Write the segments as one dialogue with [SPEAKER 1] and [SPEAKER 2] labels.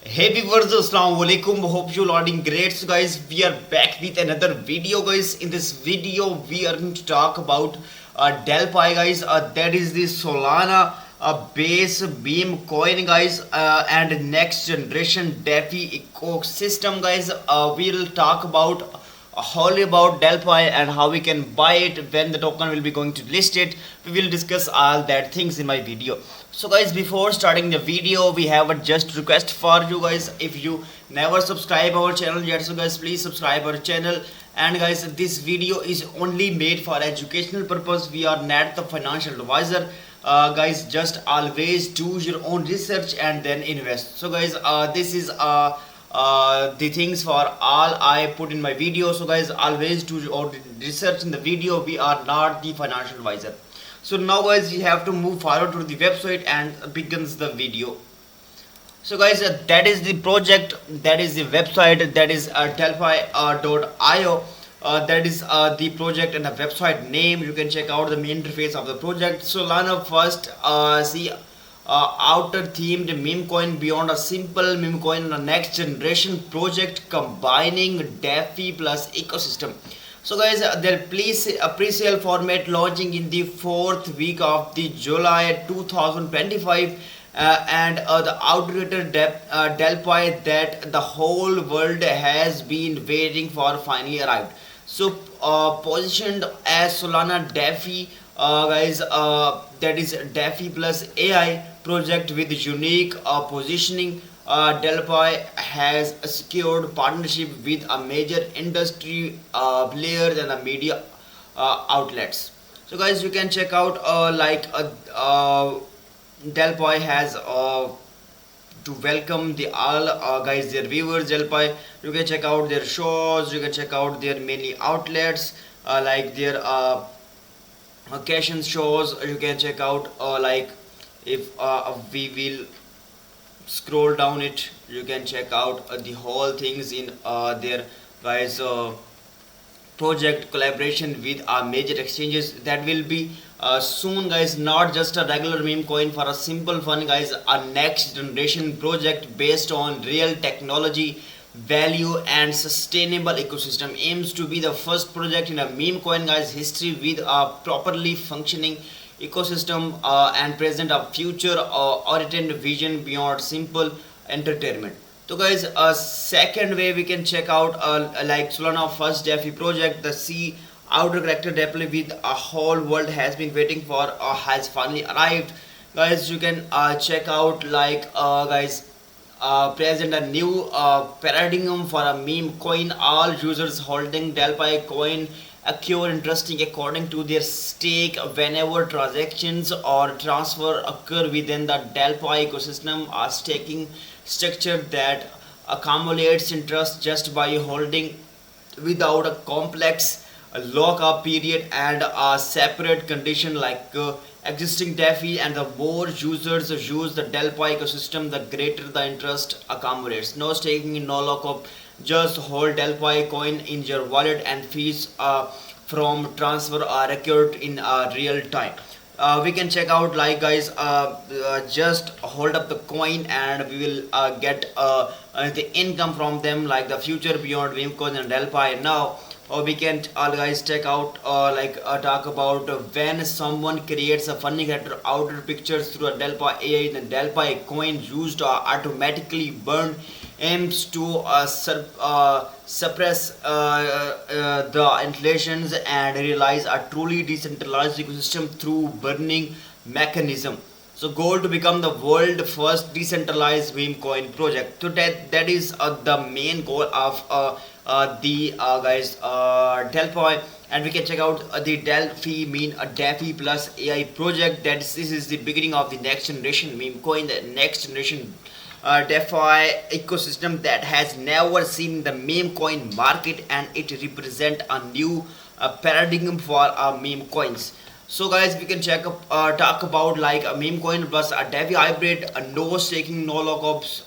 [SPEAKER 1] Hey viewers, assalamu alaikum. Hope you are doing great. So guys, we are back with another video, guys. In this video, we are going to talk about Delphi, guys. That is the Solana base beam coin, guys, and next generation DeFi ecosystem, guys. We'll talk about wholly about Delphi and how we can buy it, when the token will be going to list it. We will discuss all that things in my video. So guys, before starting the video, we have a just request for you guys. If you never subscribe our channel yet, so guys, please subscribe our channel. And guys, this video is only made for educational purpose. We are not the financial advisor. Guys, just always do your own research and then invest. So guys, this is the things for all I put in my video. So guys, always do your research in the video. We are not the financial advisor. So now guys, you have to move forward to the website and begins the video. So guys, that is the project, that is the website, that is delphi.io. That is the project and the website name. You can check out the main interface of the project. Solana first see outer themed meme coin beyond a simple meme coin, a next generation project combining DeFi plus ecosystem. So guys, their pre-sale format launching in the fourth week of the July 2025, and the outdated Delphi that the whole world has been waiting for finally arrived. So positioned as Solana DeFi, guys, that is DeFi plus AI project with unique positioning. Delphi has secured partnership with a major industry players and the media outlets. So guys, you can check out Delphi has to welcome the all guys, their viewers. Delphi, you can check out their shows, you can check out their many outlets, like their occasion shows. You can check out if we will scroll down it, you can check out the whole things in their guys project collaboration with major exchanges. That will be soon, guys. Not just a regular meme coin for a simple fun, guys. A next generation project based on real technology, value and sustainable ecosystem. Aims to be the first project in a meme coin, guys, history with a properly functioning ecosystem, and present a future oriented vision beyond simple entertainment. So guys, a second way we can check out like Solana first DeFi project, the C outer character Delphi with a whole world has been waiting for, has finally arrived. Guys, you can check out guys, present a new paradigm for a meme coin. All users holding Delphi coin accrue interesting according to their stake whenever transactions or transfer occur within the Delphi ecosystem. A staking structure that accumulates interest just by holding without a complex lock-up period and a separate condition like existing DeFi. And the more users use the Delphi ecosystem, the greater the interest accumulates. No staking, no lockup, just hold Delphi coin in your wallet and fees from transfer are accurate in real time. We can check out guys, just hold up the coin and we will get the income from them, like the future beyond meme coin and Delphi. Now we can guys check out talk about when someone creates a funny character outer pictures through a Delphi AI. The Delphi coin used automatically burned aims to suppress the inflations and realize a truly decentralized ecosystem through burning mechanism. So goal to become the world first decentralized meme coin project. So that is the main goal of the guys Delphi. And we can check out the Delphi mean a DeFi plus AI project. That this is the beginning of the next generation meme coin, the next generation DeFi ecosystem that has never seen the meme coin market, and it represent a new paradigm for meme coins. So guys, we can talk about like a meme coin plus a DeFi hybrid, no staking, no lockups,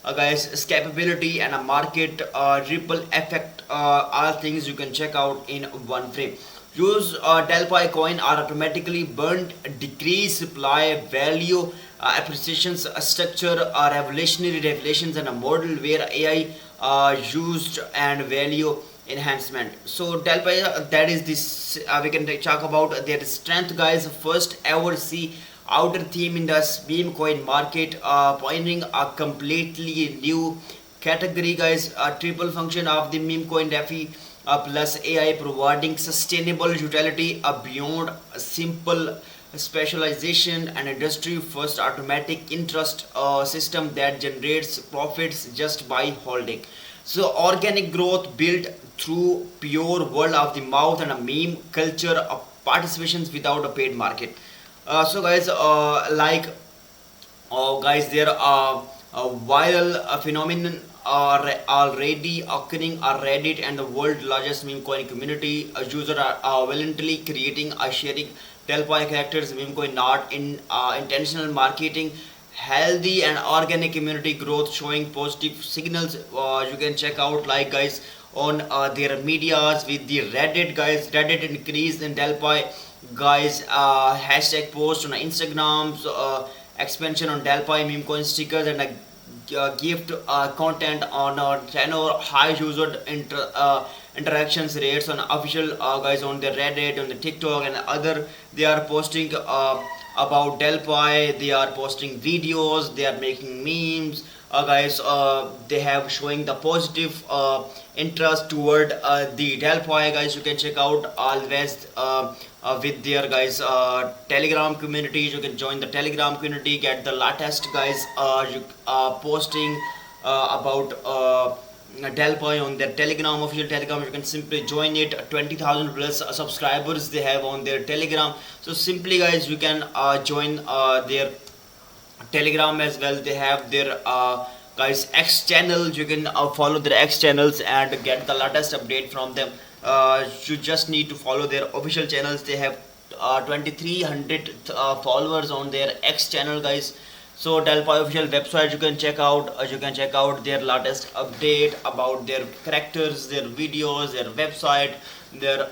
[SPEAKER 1] guys, scalability and a market ripple effect. All things you can check out in one frame. Use Delphi coin are automatically burned, decrease supply value appreciations, a structure, revolutionary revelations, and a model where AI used and value enhancement. So Delphi, that is this. We can talk about their strength, guys. First ever see outer theme in the meme coin market, pointing a completely new category, guys. A triple function of the meme coin DeFi plus AI providing sustainable utility beyond a simple specialization and industry first automatic interest system that generates profits just by holding. So organic growth built through pure word of the mouth and a meme culture of participations without a paid market. So guys, guys, there are viral phenomenon are already occurring on Reddit and the world's largest meme coin community. Users are voluntarily creating a sharing Delphi characters meme coin, not in intentional marketing. Healthy and organic community growth showing positive signals. You can check out like guys on their medias with the Reddit, guys. Reddit increase in Delphi, guys. Hashtag post on Instagram, expansion on Delphi meme coin stickers and a gift content on channel, high user interactions rates on official guys on the Reddit, on the TikTok and other. They are posting about Delphi. They are posting videos. They are making memes. Guys, they have showing the positive interest toward the Delphi, guys. You can check out always with their guys Telegram communities. You can join the Telegram community, get the latest guys posting about Delphi on their Telegram, official Telegram. You can simply join it. 20,000 plus subscribers they have on their Telegram. So simply guys, you can join their Telegram as well. They have their guys X channels. You can follow their X channels and get the latest update from them. You just need to follow their official channels. They have 2300 followers on their X channel, guys. So Delphi official website you can check out. You can check out their latest update about their characters, their videos, their website, their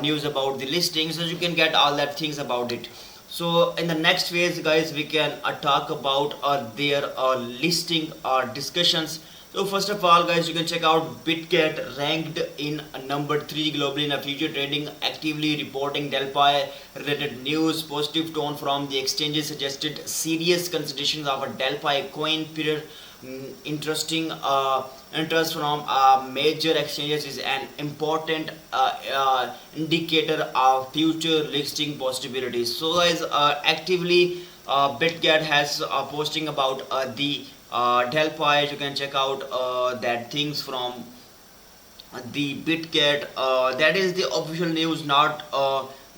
[SPEAKER 1] news about the listings. So you can get all that things about it. So in the next phase, guys, we can talk about their listing discussions. So first of all, guys, you can check out BitGet ranked in number 3 globally in a future trading, actively reporting Delphi related news. Positive tone from the exchanges suggested serious considerations of a Delphi coin period. Interesting interest from major exchanges is an important indicator of future listing possibilities. So guys, actively BitGet has posting about the Delphi. You can check out that things from the BitGet. That is the official news, not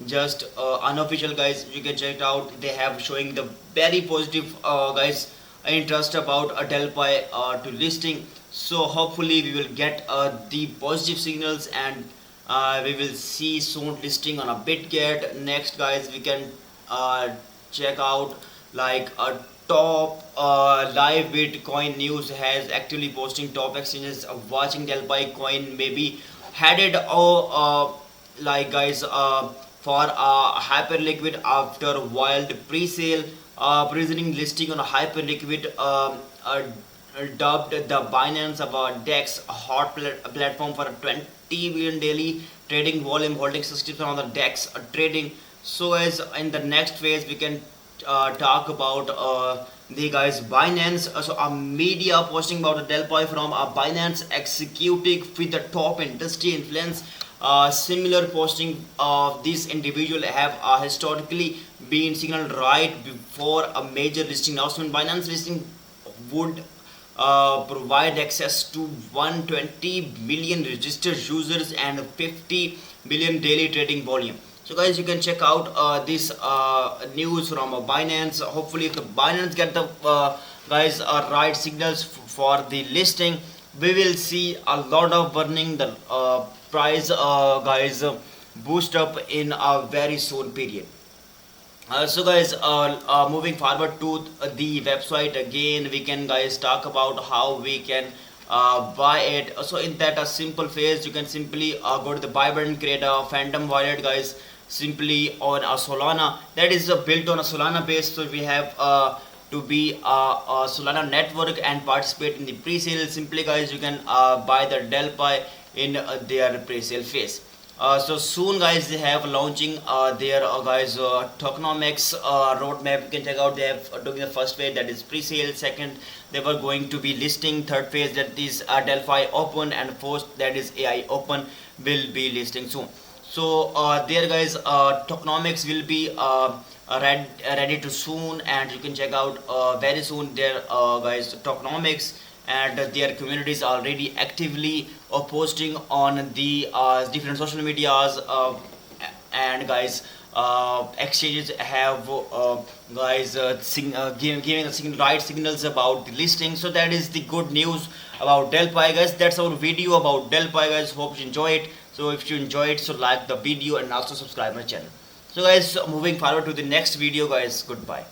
[SPEAKER 1] just unofficial, guys. You can check it out. They have showing the very positive guys interest about a Delphi to listing. So hopefully we will get the positive signals and we will see soon listing on a BitGet. Next, guys, we can check out like a top live Bitcoin news has actually posting top exchanges of watching Delphi coin maybe headed like guys for hyperliquid after wild pre-sale presenting listing on a hyperliquid dubbed the Binance of DEX a hot platform for 20 billion daily trading volume holding 60% on the DEX trading. So as in the next phase we can talk about the guys Binance. So a media posting about the Delphi from a Binance executive with the top industry influence. Similar posting of this individual have historically been signaled right before a major listing announcement. Binance listing would provide access to 120 million registered users and 50 billion daily trading volume. So guys, you can check out this news from Binance. Hopefully if the Binance get the guys right signals for the listing, we will see a lot of burning the price guys boost up in a very soon period. So guys, moving forward to the website again, we can guys talk about how we can buy it. So in that a simple phase, you can simply go to the buy button, create a phantom wallet, guys, simply on a Solana that is built on a Solana base. So we have to be a Solana network and participate in the pre-sale. Simply guys, you can buy the Delphi in their pre-sale phase. So soon guys they have launching their guys tokenomics roadmap. You can check out. They have doing the first phase, that is pre-sale. Second, they were going to be listing. Third phase, that is Delphi open, and fourth, that is AI open, will be listing soon. So there guys tokenomics will be ready to soon, and you can check out very soon their guys tokenomics, and their communities are already actively posting on the different social medias, and guys exchanges have giving the right signals about the listing. So that is the good news about Delphi guys. That's our video about Delphi guys. Hope you enjoy it. So if you enjoy it, so like the video and also subscribe my channel. So guys, moving forward to the next video guys. Goodbye.